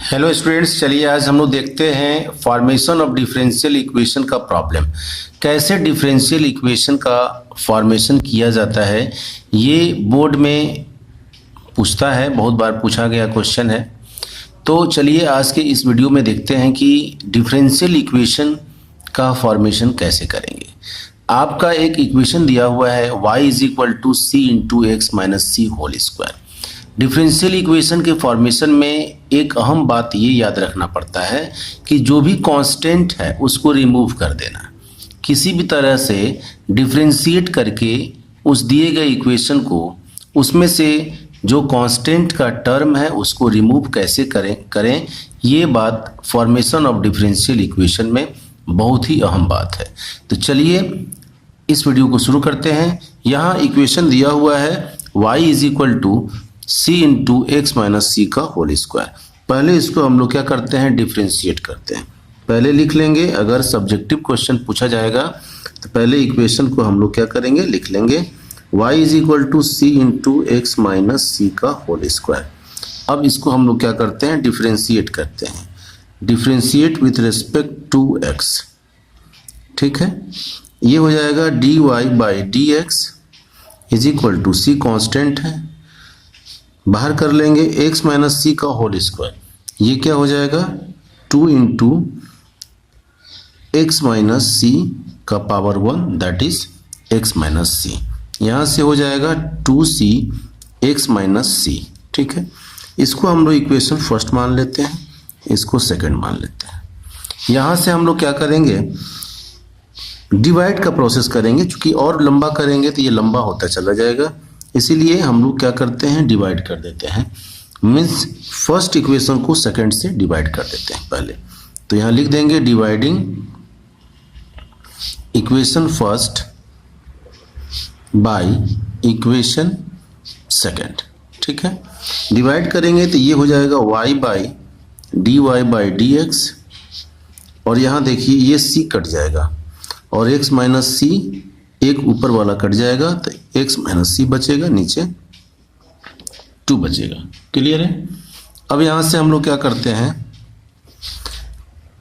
Hello students, चलिए आज हम लोग देखते हैं फॉर्मेशन ऑफ डिफरेंशियल इक्वेशन का प्रॉब्लम। कैसे डिफरेंशियल इक्वेशन का फॉर्मेशन किया जाता है, ये बोर्ड में पूछता है, बहुत बार पूछा गया क्वेश्चन है। तो चलिए आज के इस वीडियो में देखते हैं कि डिफरेंशियल इक्वेशन का फॉर्मेशन कैसे करेंगे। आपका एक इक्वेशन दिया हुआ है y = c × x - c whole square. Differential equation के फॉर्मेशन में एक अहम बात ये याद रखना पड़ता है कि जो भी कांस्टेंट है उसको रिमूव कर देना। किसी भी तरह से डिफरेंशिएट करके उस दिए गए इक्वेशन को, उसमें से जो कांस्टेंट का टर्म है उसको रिमूव कैसे करें ये बात फॉर्मेशन ऑफ डिफरेंशियल इक्वेशन में बहुत ही अहम बात है। तो चलिए इस वीडियो को शुरू करते हैं। यहाँ इक्वेशन दिया हुआ है y = c × x - c का होल स्क्वायर। पहले इसको हम लोग क्या करते हैं, डिफरेंशिएट करते हैं। पहले लिख लेंगे, अगर सब्जेक्टिव क्वेश्चन पूछा जाएगा तो पहले इक्वेशन को हम लोग क्या करेंगे, लिख लेंगे y = c × x - c का होल स्क्वायर। अब इसको हम लोग क्या करते हैं, डिफरेंशिएट करते हैं। Differentiate with respect to x, ठीक है। ये हो जाएगा dy/dx = c कांस्टेंट है, बाहर कर लेंगे x - c का होल स्क्वायर। ये क्या हो जाएगा, 2 × x - c का power 1 that is x - c। यहाँ से हो जाएगा 2c x - c, ठीक है। इसको हम लोग इक्वेशन फर्स्ट मान लेते हैं, इसको सेकंड मान लेते हैं। यहाँ से हम लोग क्या करेंगे, डिवाइड का प्रोसेस करेंगे, क्योंकि और लंबा करेंगे तो ये लंबा होता चला जाएगा, इसीलिए हम लोग क्या करते हैं, डिवाइड कर देते हैं। मीन्स फर्स्ट इक्वेशन को सेकंड से डिवाइड कर देते हैं पहले। तो यहाँ लिख देंगे dividing equation first by equation second, ठीक है। डिवाइड करेंगे तो ये हो जाएगा y/dy/dx, और यहाँ देखिए ये c कट जाएगा और x - c एक ऊपर वाला कट जाएगा तो x - c बचेगा, नीचे 2 बचेगा। क्लियर है। अब यहाँ से हम लोग क्या करते हैं,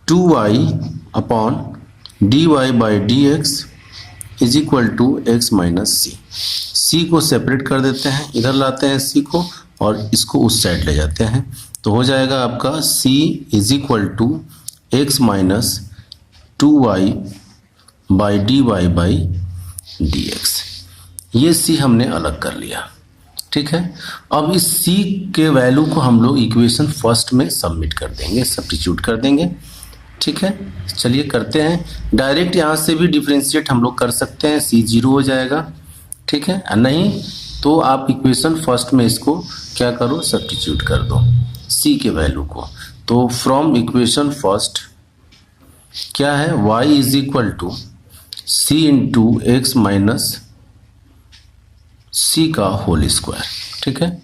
2y/dy/dx = x - c। c को सेपरेट कर देते हैं, इधर लाते हैं c को और इसको उस साइड ले जाते हैं। तो हो जाएगा आपका c = x - 2y/dy/dx। ये c हमने अलग कर लिया, ठीक है। अब इस c के वैल्यू को हम लोग इक्वेशन फर्स्ट में सबमिट कर देंगे, सब्स्टिट्यूट कर देंगे, ठीक है। चलिए करते हैं। डायरेक्ट यहाँ से भी डिफरेंशिएट हम लोग कर सकते हैं, c 0 हो जाएगा, ठीक है। नहीं तो आप इक्वेशन फर्स्ट में इसको क्या करो, सब्स्टिट्यूट कर दो c के वैल्यू को। तो फ्रॉम इक्वेशन फर्स्ट क्या है, y = c × x - c का होल स्क्वायर, ठीक है।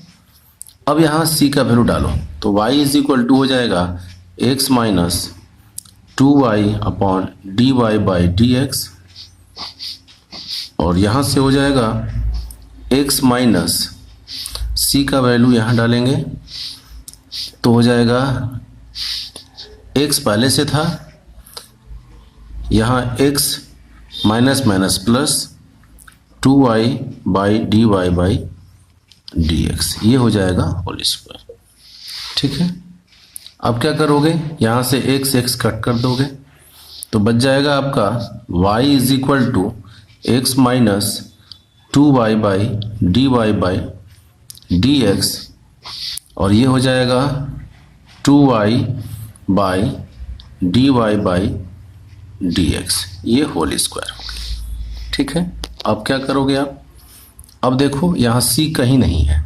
अब यहाँ c का वैल्यू डालो तो y = हो जाएगा x - 2y/dy/dx, और यहाँ से हो जाएगा x - c का वैल्यू यहाँ डालेंगे तो हो जाएगा x पहले से था, यहाँ x minus minus plus 2y/dy/dx, ये हो जाएगा होल स्क्वायर, ठीक है। अब क्या करोगे, यहाँ से x कट कर दोगे तो बच जाएगा आपका y = x - 2y/dy/dx, और ये हो जाएगा 2y/dy/dx, ये होल स्क्वायर हो गया, ठीक है। अब क्या करोगे आप, अब देखो यहाँ c कहीं नहीं है,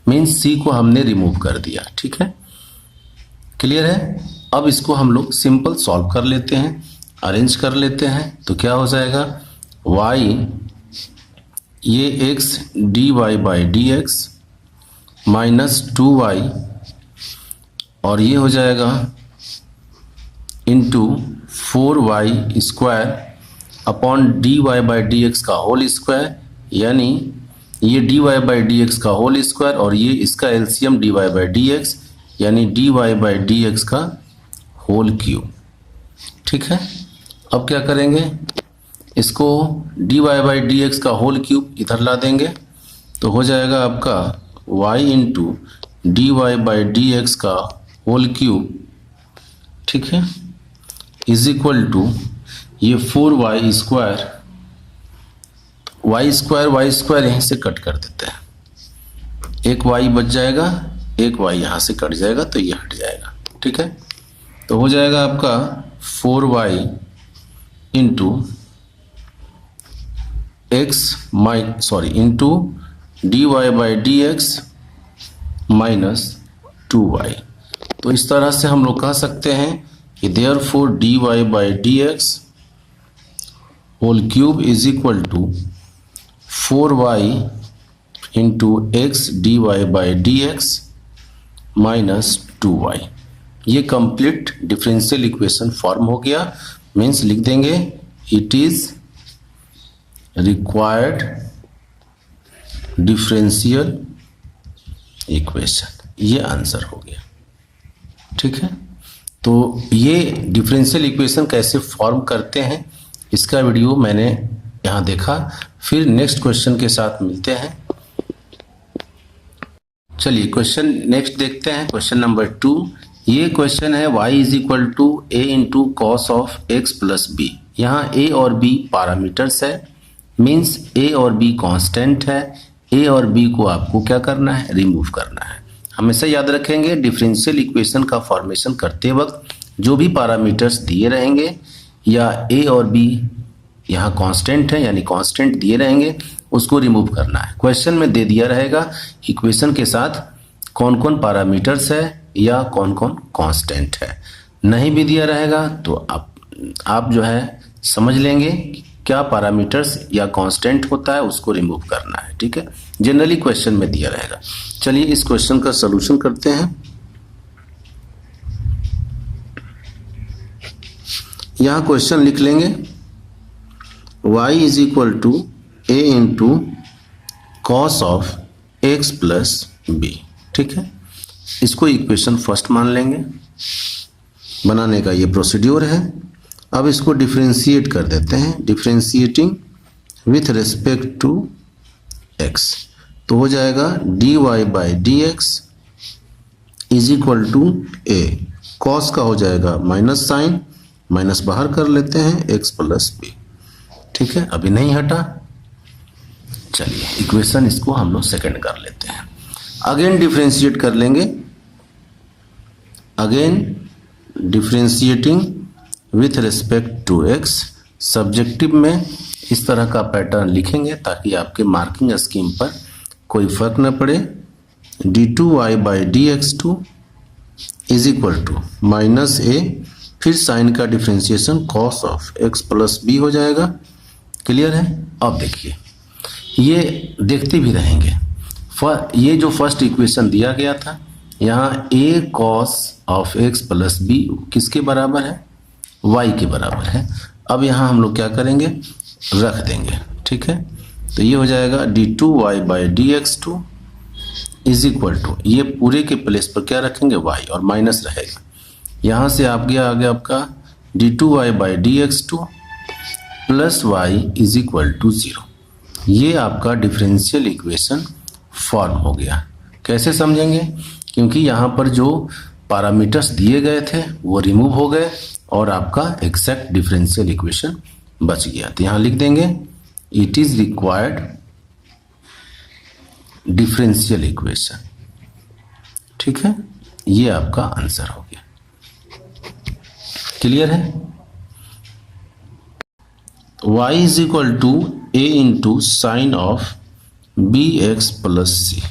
मीन्स c को हमने रिमूव कर दिया, ठीक है। क्लियर है। अब इसको हम लोग सिंपल सॉल्व कर लेते हैं, अरेंज कर लेते हैं। तो क्या हो जाएगा, y ये x dy/dx -2y, और ये हो जाएगा इंटू 4y² अपॉन dy/dx का होल स्क्वायर, यानी ये dy/dx का होल स्क्वायर और ये इसका एलसीएम dy/dx, यानी dy बाई डी एक्स का होल क्यूब। ठीक है, अब क्या करेंगे, इसको dy बाई डी एक्स का होल क्यूब इधर ला देंगे तो हो जाएगा आपका y into d y by D x का होल क्यूब। ठीक है, इज इक्वल टू ये 4y स्क्वायर, वाई स्क्वायर यहीं से कट कर देते हैं, एक y बच जाएगा, एक y यहाँ से कट जाएगा तो ये हट जाएगा। ठीक है, तो हो जाएगा आपका 4y into into d y by D x minus 2y। तो इस तरह से हम लोग कह सकते हैं कि therefore d y by D x whole cube is equal to 4y into x d y by D x minus 2y। ये कंप्लीट डिफरेंशियल इक्वेशन फॉर्म हो गया। मीन्स लिख देंगे it is required differential equation, ये answer हो गया। ठीक है, तो ये डिफरेंशियल इक्वेशन कैसे फॉर्म करते हैं इसका वीडियो मैंने यहाँ देखा। फिर नेक्स्ट क्वेश्चन के साथ मिलते हैं। चलिए क्वेश्चन नेक्स्ट देखते हैं, क्वेश्चन नंबर 2। ये क्वेश्चन है y is equal to A into cos of x plus b. यहाँ a और b पैरामीटर्स है, मीन्स a और b कांस्टेंट है। a और b को आपको क्या करना है, रिमूव करना है। हमेशा याद रखेंगे डिफरेंशियल इक्वेशन का फॉर्मेशन करते वक्त जो भी पैरामीटर्स दिए रहेंगे या a और b यहाँ कांस्टेंट है यानी कांस्टेंट दिए रहेंगे, उसको रिमूव करना है। क्वेश्चन में दे दिया रहेगा इक्वेशन के साथ कौन कौन पैरामीटर्स है या कौन कौन कांस्टेंट है। नहीं भी दिया रहेगा तो आप जो है समझ लेंगे क्या पैरामीटर्स या कांस्टेंट होता है, उसको रिमूव करना है। ठीक है, जनरली क्वेश्चन में दिया रहेगा। चलिए इस क्वेश्चन का सॉल्यूशन करते हैं। यहाँ क्वेश्चन लिख लेंगे y is equal to A into cos of x plus b. ठीक है, इसको इक्वेशन फर्स्ट मान लेंगे, बनाने का ये प्रोसीड्यूर है। अब इसको डिफरेंशिएट कर देते हैं, differentiating with respect to x, तो हो जाएगा d y by D x is equal to a, cos का हो जाएगा माइनस साइन, माइनस बाहर कर लेते हैं, x प्लस बी। ठीक है, अभी नहीं हटा। चलिए इक्वेशन इसको हम लोग सेकंड कर लेते हैं। अगेन डिफरेंशिएट कर लेंगे, again differentiating with respect to x। Subjective में इस तरह का पैटर्न लिखेंगे ताकि आपके मार्किंग स्कीम पर कोई फर्क न पड़े। d2y by D x two is equal to minus A, फिर साइन का differentiation cos of x plus B हो जाएगा। क्लियर है। अब देखिए ये देखते भी रहेंगे, ये जो फर्स्ट इक्वेशन दिया गया था यहाँ a cos of x plus b किसके बराबर है, y के बराबर है। अब यहाँ हम लोग क्या करेंगे, रख देंगे। ठीक है, तो ये हो जाएगा d2y by D x two is equal to, ये पूरे के प्लेस पर क्या रखेंगे y और माइनस रहेगा। यहाँ से आ गया आपका d2y by D x two plus y is equal to 0। ये आपका डिफरेंशियल इक्वेशन फॉर्म हो गया। कैसे समझेंगे, क्योंकि यहाँ पर जो पैरामीटर्स दिए गए थे वो रिमूव हो गए और आपका एग्जैक्ट डिफरेंशियल इक्वेशन बच गया। तो यहाँ लिख देंगे it is required differential equation. ठीक है, ये आपका आंसर हो गया। क्लियर है। y is equal to A into sine of B X plus C.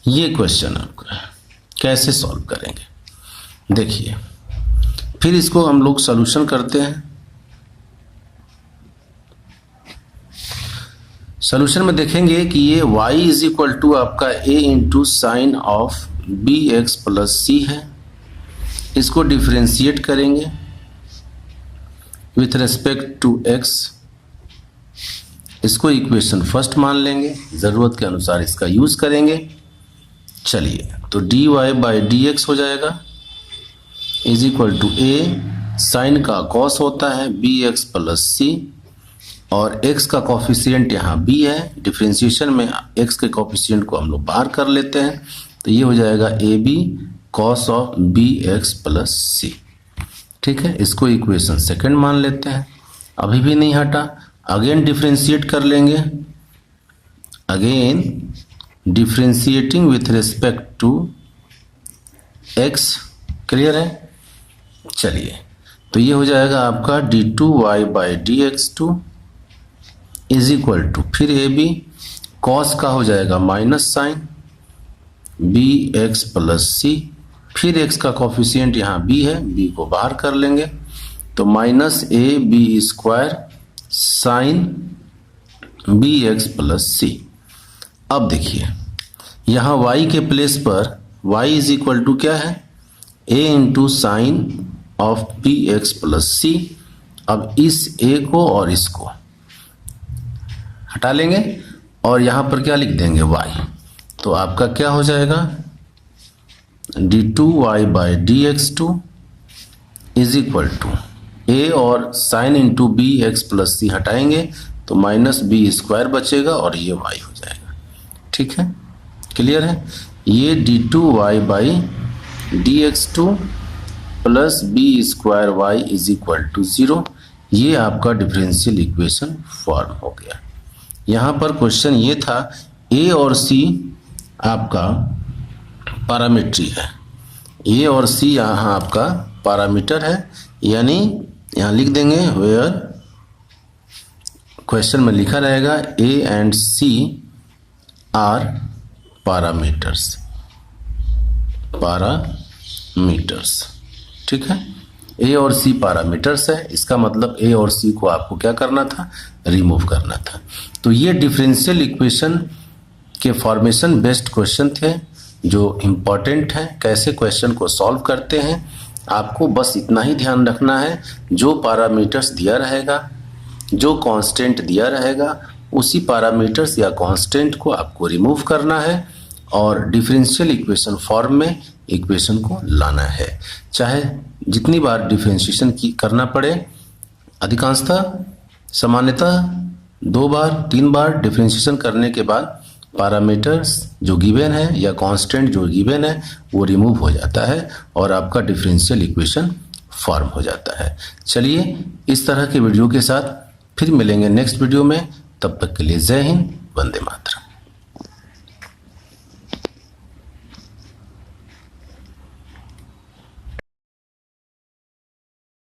ये क्वेश्चन आपका कैसे सॉल्व करेंगे, देखिए फिर इसको हम लोग सॉल्यूशन करते हैं। सॉल्यूशन में देखेंगे कि ये y इज इक्वल टू आपका a into sine of B X plus C है। इसको डिफरेंशिएट करेंगे विथ रेस्पेक्ट टू x। इसको इक्वेशन फर्स्ट मान लेंगे, ज़रूरत के अनुसार इसका यूज़ करेंगे। चलिए, तो d y by D x हो जाएगा is equal to a, sine का कॉस होता है बी एक्स प्लस सी, और x का कॉफिशिएंट यहाँ b है, डिफ्रेंशिएशन में x के कॉफिशिएंट को हम लोग बाहर कर लेते हैं, तो ये हो जाएगा A B cos of B X plus C. ठीक है, इसको इक्वेशन सेकंड मान लेते हैं। अभी भी नहीं हटा, अगेन डिफ्रेंशिएट कर लेंगे, again differentiating with respect to x। Clear है? चलिए, तो ये हो जाएगा आपका D two Y by D x two is equal to, फिर ए बी कॉस का हो जाएगा minus sine B X plus C, फिर x का कॉफिशिएंट यहाँ b है, b को बाहर कर लेंगे, तो minus A B square sine B X plus C. अब देखिए, यहाँ y के प्लेस पर y इज इक्वल टू क्या है, a into sine of B X plus C. अब इस a को और इसको हटा लेंगे और यहाँ पर क्या लिख देंगे y, तो आपका क्या हो जाएगा D two Y by D x two is equal to A और sine into B X plus C हटाएंगे तो माइनस बी स्क्वायर बचेगा और ये y हो जाएगा। ठीक है, क्लियर है? ये d two Y by D x two plus b square y is equal to 0, ये आपका डिफरेंशियल इक्वेशन फॉर्म हो गया। यहाँ पर क्वेश्चन ये था ए और सी आपका पैरामीट्री है, ए और सी यहाँ आपका पैरामीटर है, यानी यहाँ लिख देंगे वेयर, क्वेश्चन में लिखा रहेगा a and c are parameters, parameters. ठीक है, ए और सी पैरामीटर्स है, इसका मतलब ए और सी को आपको क्या करना था, रिमूव करना था। तो ये डिफरेंशियल इक्वेशन के फॉर्मेशन बेस्ड क्वेश्चन थे जो इम्पॉर्टेंट हैं। कैसे क्वेश्चन को सॉल्व करते हैं, आपको बस इतना ही ध्यान रखना है, जो पैरामीटर्स दिया रहेगा, जो कांस्टेंट दिया रहेगा, उसी पैरामीटर्स या कांस्टेंट को आपको रिमूव करना है और डिफरेंशियल इक्वेशन फॉर्म में इक्वेशन को लाना है। चाहे जितनी बार डिफरेंशिएशन की करना पड़े, अधिकांशतः सामान्यतः 2 बार 3 बार डिफरेंशिएशन करने के बाद पैरामीटर्स जो गिवन है या कांस्टेंट जो गिवन है वो रिमूव हो जाता है और आपका डिफरेंशियल इक्वेशन फॉर्म हो जाता है। चलिए, इस तरह के वीडियो के साथ फिर मिलेंगे नेक्स्ट वीडियो में, तब तक के लिए जय हिंद, वंदे मातरम।